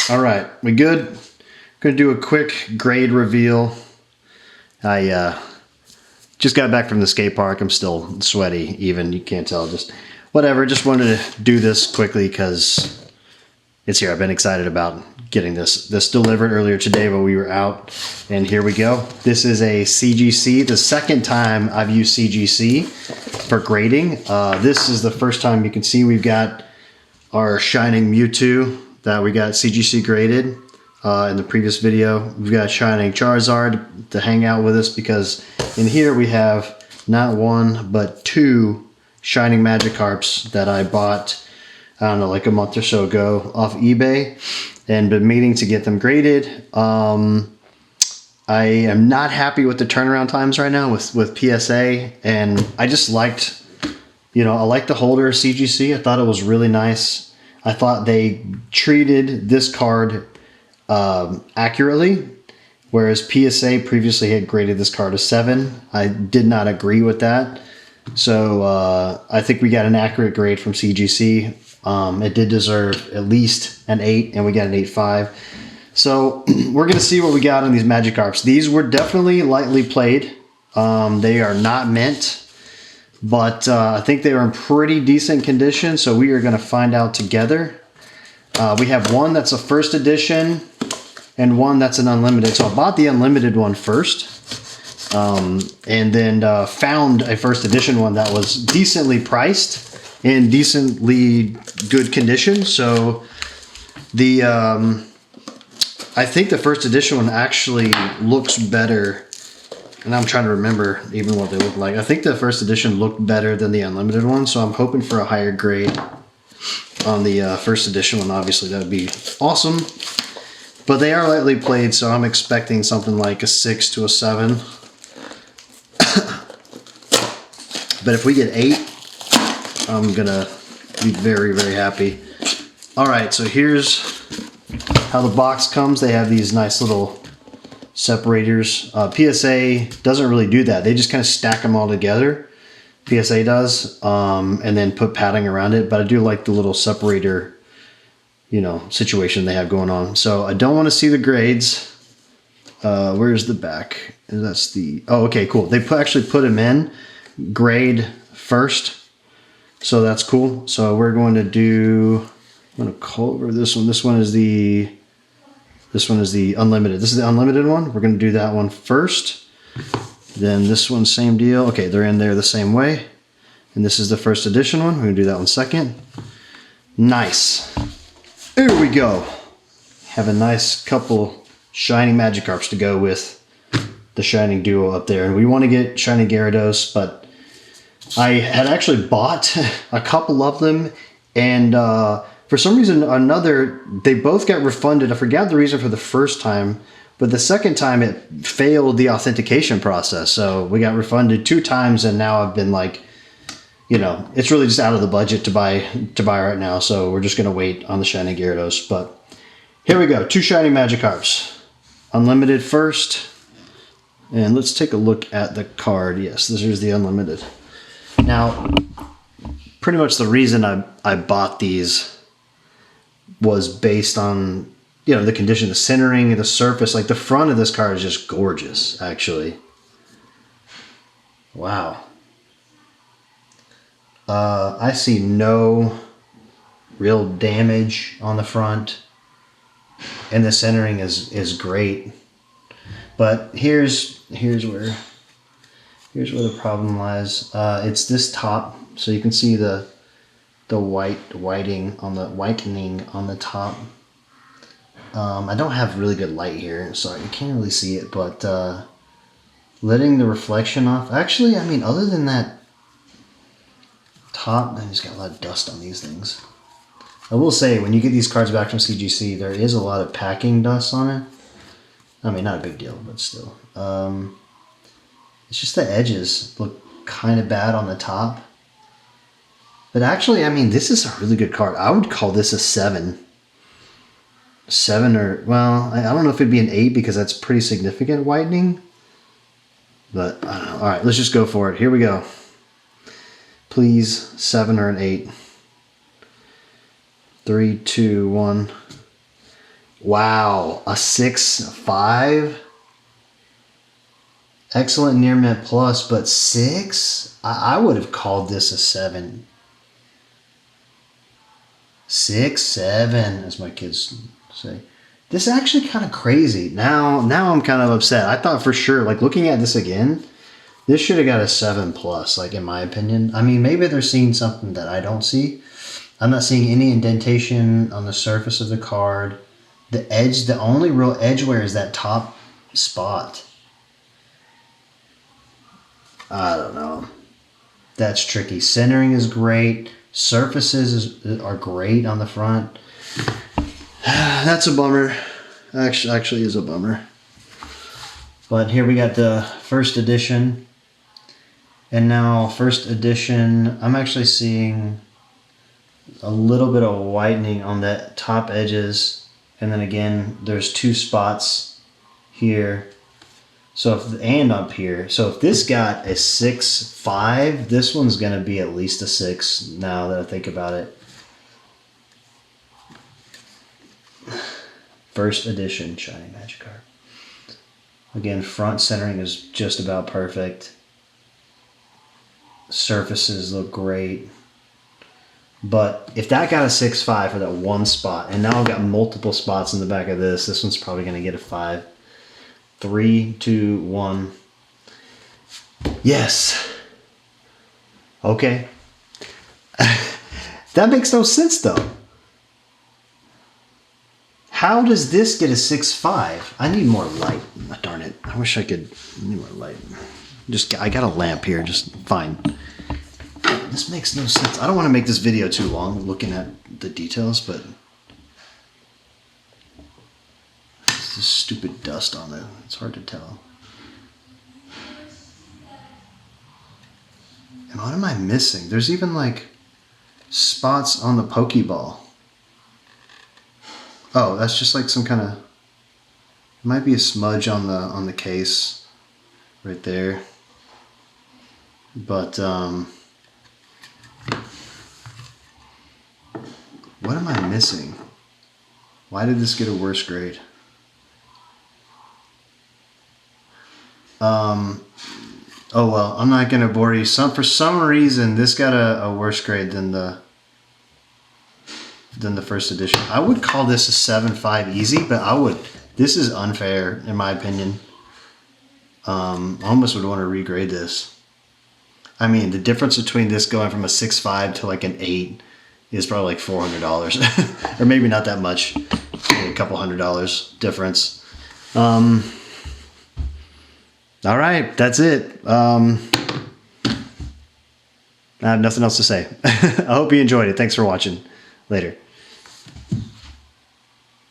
All right, we good? Gonna do a quick grade reveal. I just got back from the skate park. I'm still sweaty, even, you can't tell, just whatever. Just wanted to do this quickly because it's here. I've been excited about getting this delivered earlier today while we were out, and here we go. This is a CGC, the second time I've used CGC for grading. This is the first time you can see we've got our Shining Mewtwo that we got CGC graded. In the previous video, we've got Shining Charizard to hang out with us because in here we have not one but two Shining Magikarps that I bought, I don't know, like a month or so ago off eBay, and been meaning to get them graded. I am not happy with the turnaround times right now with PSA, and I just liked, you know, I liked the holder of CGC. I thought it was really nice. I thought they treated this card accurately, whereas PSA previously had graded this card a 7. I did not agree with that. So I think we got an accurate grade from CGC. It did deserve at least an 8, and we got an 8.5. So we're going to see what we got on these Magikarps. These were definitely lightly played. They are not mint, but I think they were in pretty decent condition, so we are going to find out together. We have one that's a first edition and one that's an unlimited. So I bought the unlimited one first, and then found a first edition one that was decently priced in decently good condition. So the I think the first edition one actually looks better, and I'm trying to remember even what they look like. I think the first edition looked better than the unlimited one, so I'm hoping for a higher grade on the first edition one. Obviously that would be awesome, but they are lightly played, so I'm expecting something like a 6 to a 7. But if we get 8, I'm gonna be very, very happy. All right, so here's how the box comes. They have these nice little separators. PSA doesn't really do that. They just kind of stack them all together. PSA does, and then put padding around it. But I do like the little separator, you know, situation they have going on. So I don't want to see the grades. Where's the back? That's the, oh, okay, cool. They actually put them in grade first. So that's cool. So we're going to do, I'm going to cover this one. This one is the unlimited. This is the unlimited one. We're going to do that one first. Then this one, same deal. Okay, they're in there the same way. And this is the first edition one. We're going to do that one second. Nice. Here we go. Have a nice couple Shining Magikarps to go with the Shining Duo up there. And we want to get Shining Gyarados, but I had actually bought a couple of them, and for some reason or another, they both got refunded. I forgot the reason for the first time, but the second time it failed the authentication process. So we got refunded 2 times, and now I've been like, you know, it's really just out of the budget to buy right now. So we're just going to wait on the Shining Gyarados. But here we go, 2 Shining Magikarps. Unlimited first. And let's take a look at the card. Yes, this is the unlimited. Now, pretty much the reason I bought these was based on, you know, the condition, the centering, the surface. Like the front of this card is just gorgeous, actually. Wow. I see no real damage on the front, and the centering is great. But here's where the problem lies. It's this top, so you can see the whitening on the top. I don't have really good light here, so you can't really see it, but letting the reflection off. Actually, I mean, other than that top, I just got a lot of dust on these things. I will say, when you get these cards back from CGC, there is a lot of packing dust on it. I mean, not a big deal, but still. It's just the edges look kind of bad on the top. But actually, I mean, this is a really good card. I would call this a 7. 7 or, well, I don't know if it'd be an 8 because that's pretty significant whitening. But, I don't know. All right, let's just go for it. Here we go. Please, 7 or an 8. 3, 2, 1. Wow, a 6.5. Excellent near mint plus, but 6? I would have called this a 7. 6, 7, as my kids say. This is actually kind of crazy. Now I'm kind of upset. I thought for sure, like looking at this again, this should have got a 7 plus, like in my opinion. I mean, maybe they're seeing something that I don't see. I'm not seeing any indentation on the surface of the card. The edge, the only real edge wear is that top spot. I don't know. That's tricky. Centering is great. Surfaces are great on the front. That's a bummer. Actually is a bummer. But here we got the first edition. And now first edition, I'm actually seeing a little bit of whitening on the top edges. And then again, there's 2 spots here. So and up here. So if this got a 6.5, this one's going to be at least a 6 now that I think about it. First edition Shining Magikarp. Again, front centering is just about perfect. Surfaces look great. But if that got a 6.5 for that one spot, and now I've got multiple spots in the back of this one's probably going to get a 5. 3, 2, 1. Yes. Okay. That makes no sense though. How does this get a 6.5? I need more light. Oh, darn it. I wish I could. I need more light. I got a lamp here. Just fine. This makes no sense. I don't want to make this video too long looking at the details, but there's this stupid dust on it. It's hard to tell. And what am I missing? There's even like spots on the Pokeball. Oh, that's just like some kind of, it might be a smudge on the case right there. But what am I missing? Why did this get a worse grade? Oh well, I'm not gonna bore you. For some reason this got a worse grade than the first edition. I would call this a 7.5 easy, but this is unfair in my opinion. I almost would want to regrade this. I mean, the difference between this going from a 6.5 to like an 8 is probably like $400, or maybe not that much, maybe a couple $100 difference. All right, that's it. I have nothing else to say. I hope you enjoyed it. Thanks for watching. Later.